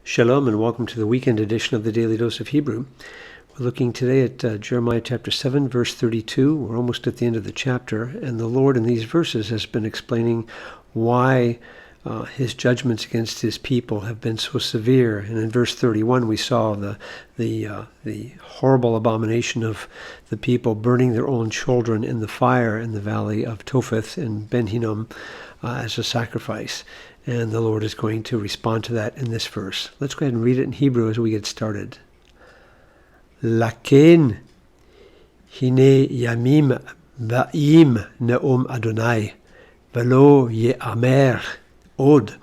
Shalom and welcome to the weekend edition of the Daily Dose of Hebrew. We're looking today at Jeremiah chapter 7, verse 32. We're almost at the end of the chapter, and the Lord in these verses has been explaining why his judgments against his people have been so severe. And in verse 31 we saw the horrible abomination of the people burning their own children in the fire in the valley of Topheth and Ben Hinnom as a sacrifice. And the Lord is going to respond to that in this verse. Let's go ahead and read it in Hebrew as we get started. Laken hine yamim ba'im ne'om Adonai velo ye'amer od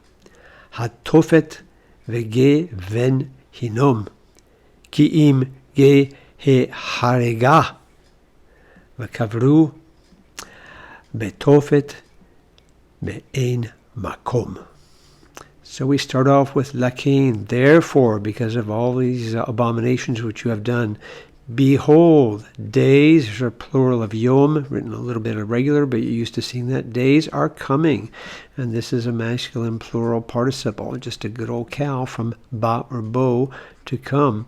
hatofet vege ven hinom ki im ge he harega v'kavru betofet me'ein makom. So we start off with Lakin, therefore, because of all these abominations which you have done, behold, days are plural of yom, written a little bit irregular, but you're used to seeing that. Days are coming, and this is a masculine plural participle, just a good old cow from ba or bo, to come.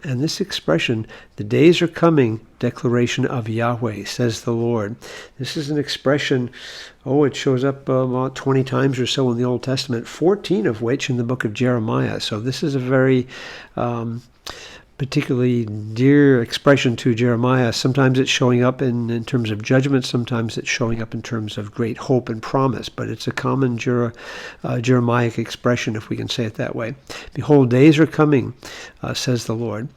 And this expression, the days are coming, declaration of Yahweh, says the Lord. This is an expression, it shows up about 20 times or so in the Old Testament, 14 of which in the book of Jeremiah. So this is a very particularly dear expression to Jeremiah. Sometimes it's showing up in terms of judgment, sometimes it's showing up in terms of great hope and promise, but it's a common Jeremiah expression, if we can say it that way. Behold, days are coming, says the Lord,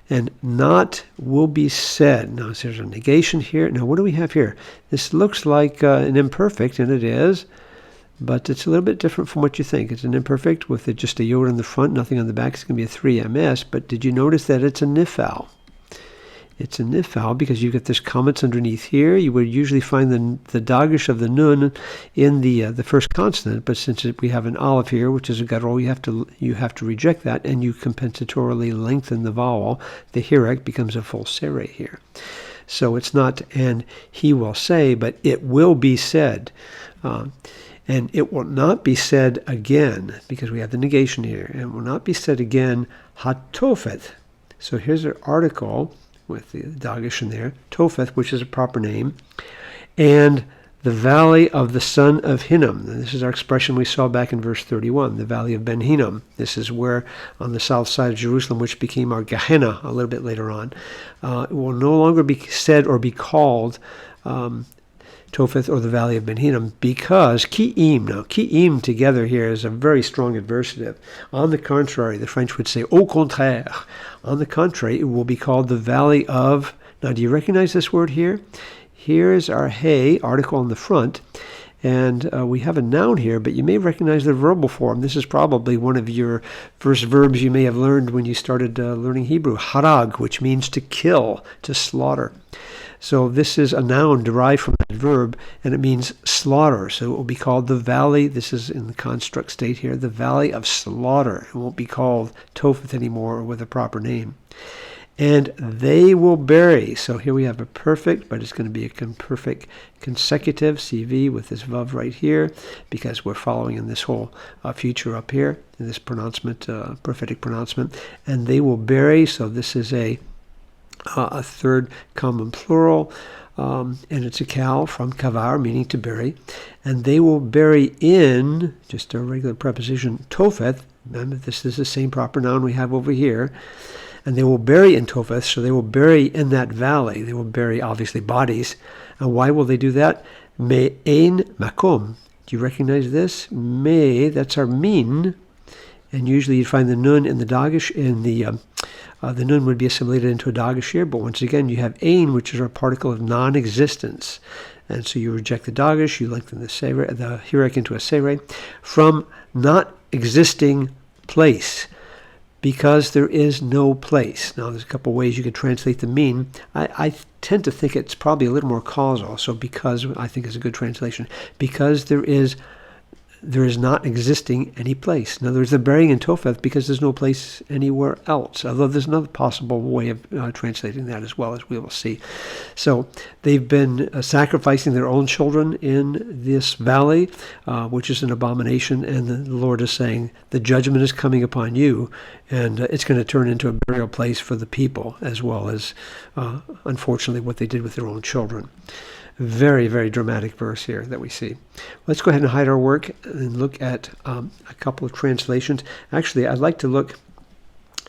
and not will be said. Now, there's a negation here. Now, what do we have here? This looks like an imperfect, and it is, but it's a little bit different from what you think. It's an imperfect with just a yod in the front, nothing on the back. It's going to be a 3ms, but did you notice that it's a nifal? It's a nifal because you get this comments underneath here. You would usually find the dagesh of the nun in the first consonant, but since we have an aleph here, which is a guttural, you have to reject that, and you compensatorily lengthen the vowel. The hirek becomes a full sere here. So it's not and he will say, but it will be said. And it will not be said again, because we have the negation here. It will not be said again, hatofeth. So here's an article with the dagesh in there, Topheth, which is a proper name, and the valley of the son of Hinnom. And this is our expression we saw back in verse 31, the valley of Ben Hinnom. This is where, on the south side of Jerusalem, which became our Gehenna a little bit later on, it will no longer be said or be called Topheth or the valley of Ben Hinnom, because ki'im, now ki'im together here is a very strong adversative. On the contrary, the French would say au contraire. On the contrary, it will be called the valley of, now do you recognize this word here? Here is our hey, article on the front, and we have a noun here, but you may recognize the verbal form. This is probably one of your first verbs you may have learned when you started learning Hebrew, harag, which means to kill, to slaughter. So this is a noun derived from that verb, and it means slaughter. So it will be called the valley, this is in the construct state here, the valley of slaughter. It won't be called Topheth anymore or with a proper name. And they will bury. So here we have a perfect, but it's going to be a perfect consecutive, CV with this vav right here, because we're following in this whole future up here, in this pronouncement, prophetic pronouncement. And they will bury, so this is a third common plural, and it's a kal from kavar, meaning to bury, and they will bury in, just a regular preposition, Topheth. Remember, this is the same proper noun we have over here, and they will bury in Topheth, so they will bury in that valley. They will bury, obviously, bodies. And why will they do that? Me'ein makom. Do you recognize this? Me, that's our min, and usually you'd find the nun in the dagesh, in the nun would be assimilated into a dagesh here, but once again you have ein, which is our particle of non-existence. And so you reject the dagesh, you lengthen the hirek into a sere, from not existing place, because there is no place. Now there's a couple ways you could translate the mean. I tend to think it's probably a little more causal, so because I think is a good translation. Because there is there is not existing any place. In other words, they're burying in Topheth because there's no place anywhere else. Although there's another possible way of translating that as well, as we will see. So they've been sacrificing their own children in this valley, which is an abomination. And the Lord is saying the judgment is coming upon you, and it's going to turn into a burial place for the people, as well as, unfortunately, what they did with their own children. Very, very dramatic verse here that we see. Let's go ahead and hide our work and look at a couple of translations. Actually, I'd like to look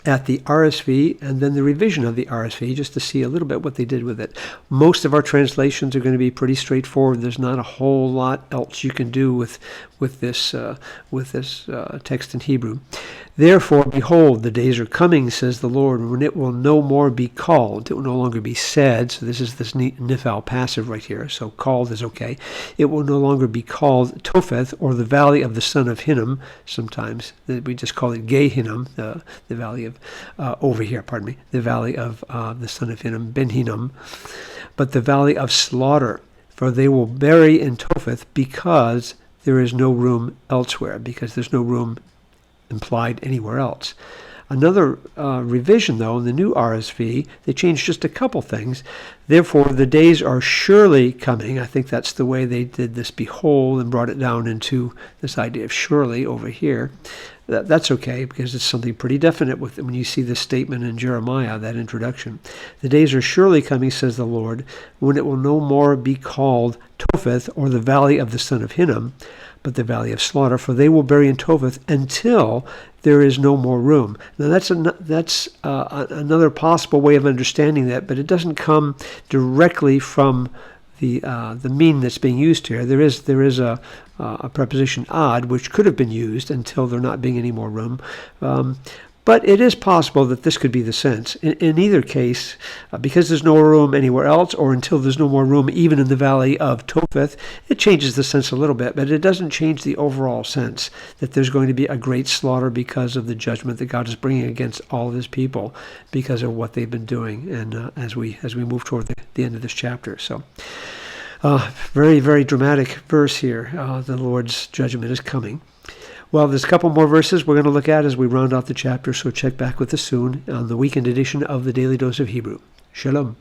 at the RSV and then the revision of the RSV, just to see a little bit what they did with it. Most of our translations are going to be pretty straightforward. There's not a whole lot else you can do with this text in Hebrew. Therefore, behold, the days are coming, says the Lord, when it will no more be called. It will no longer be said. So this is this nifal passive right here. So called is okay. It will no longer be called Topheth, or the valley of the son of Hinnom. Sometimes we just call it Gehinnom, the valley of, the valley of the son of Hinnom, Ben Hinnom. But the valley of slaughter, for they will bury in Topheth, because there is no room elsewhere, because there's no room implied anywhere else. Another revision, though, in the new RSV, they changed just a couple things. Therefore, the days are surely coming. I think that's the way they did this behold and brought it down into this idea of surely over here. That's okay, because it's something pretty definite with when you see this statement in Jeremiah, that introduction. The days are surely coming, says the Lord, when it will no more be called Topheth, or the valley of the son of Hinnom, but the valley of slaughter, for they will bury in Topheth until there is no more room. Now that's another possible way of understanding that, but it doesn't come directly from the meaning that's being used here. There is a preposition ad, which could have been used until there not being any more room. But it is possible that this could be the sense. In either case, because there's no room anywhere else, or until there's no more room even in the valley of Topheth, it changes the sense a little bit, but it doesn't change the overall sense that there's going to be a great slaughter because of the judgment that God is bringing against all of his people because of what they've been doing, and as we move toward the end of this chapter. So, very, very dramatic verse here. The Lord's judgment is coming. Well, there's a couple more verses we're going to look at as we round out the chapter, so check back with us soon on the weekend edition of the Daily Dose of Hebrew. Shalom.